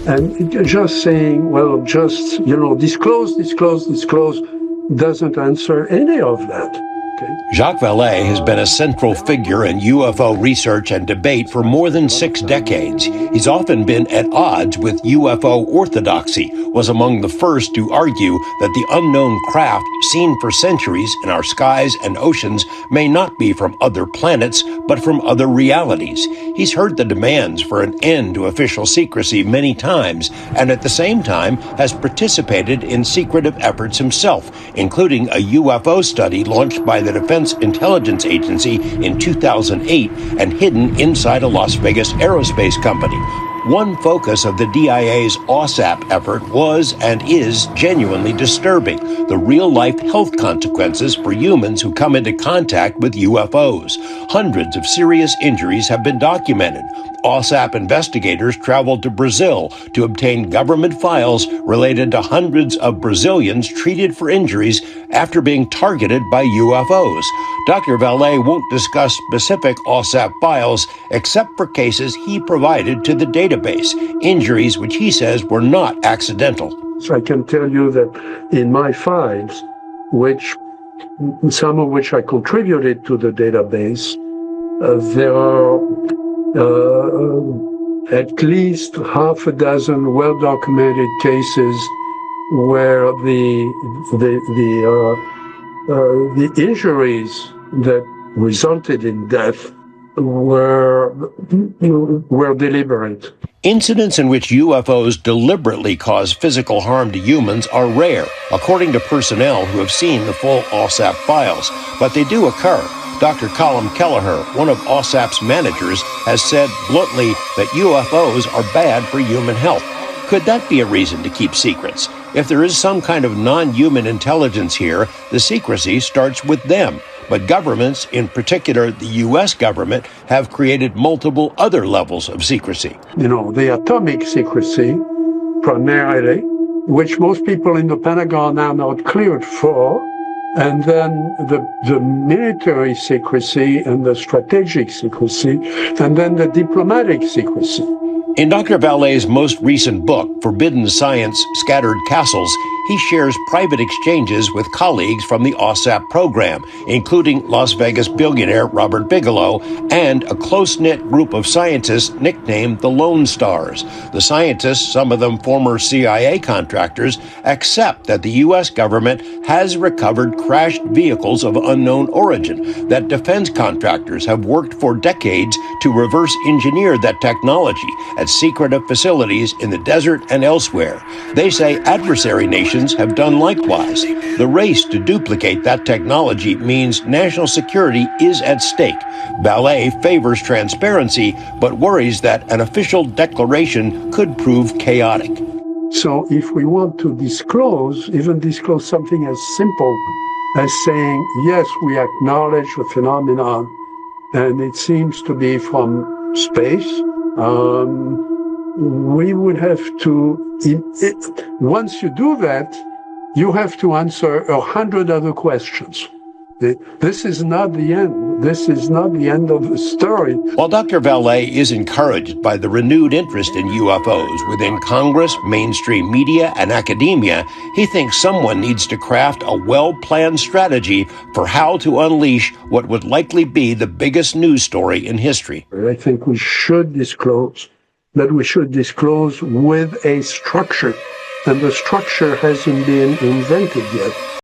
And just saying, well, just, disclose, doesn't answer any of that. Okay? Jacques Vallée has been a central figure in UFO research and debate for more than 6 decades. He's often been at odds with UFO orthodoxy, was among the first to argue that the unknown craft seen for centuries in our skies and oceans may not be from other planets, but from other realities. He's heard the demands for an end to official secrecy many times, and at the same time has participated in secretive efforts himself, including a UFO study launched by the Defense Intelligence Agency in 2008 and hidden inside a Las Vegas aerospace company. One focus of the DIA's OSAP effort was and is genuinely disturbing: the real-life health consequences for humans who come into contact with UFOs. Hundreds of serious injuries have been documented. OSAP investigators traveled to Brazil to obtain government files related to hundreds of Brazilians treated for injuries after being targeted by UFOs. Dr. Vallée won't discuss specific OSAP files except for cases he provided to the database, injuries which he says were not accidental. So I can tell you that in my files, some of which I contributed to the database, there are at least half a dozen well-documented cases where the injuries that resulted in death were deliberate. Incidents in which UFOs deliberately cause physical harm to humans are rare, according to personnel who have seen the full OSAP files, but they do occur. Dr. Colm Kelleher, one of OSAP's managers, has said bluntly that UFOs are bad for human health. Could that be a reason to keep secrets? If there is some kind of non-human intelligence here, the secrecy starts with them. But governments, in particular the U.S. government, have created multiple other levels of secrecy. The atomic secrecy, primarily, which most people in the Pentagon are not cleared for, and then the military secrecy and the strategic secrecy, and then the diplomatic secrecy. In Dr. Vallée's most recent book, Forbidden Science: Scattered Castles, he shares private exchanges with colleagues from the OSAP program, including Las Vegas billionaire Robert Bigelow and a close-knit group of scientists nicknamed the Lone Stars. The scientists, some of them former CIA contractors, accept that the U.S. government has recovered crashed vehicles of unknown origin, that defense contractors have worked for decades to reverse engineer that technology at secretive facilities in the desert and elsewhere. They say adversary nations have done likewise. The race to duplicate that technology means national security is at stake. Vallée favors transparency, but worries that an official declaration could prove chaotic. So if we want to disclose something as simple as saying, yes, we acknowledge the phenomenon, and it seems to be from space, we would have to, once you do that, you have to answer 100 other questions. This is not the end. This is not the end of the story. While Dr. Vallée is encouraged by the renewed interest in UFOs within Congress, mainstream media, and academia, he thinks someone needs to craft a well-planned strategy for how to unleash what would likely be the biggest news story in history. I think we should disclose, but we should disclose with a structure, and the structure hasn't been invented yet.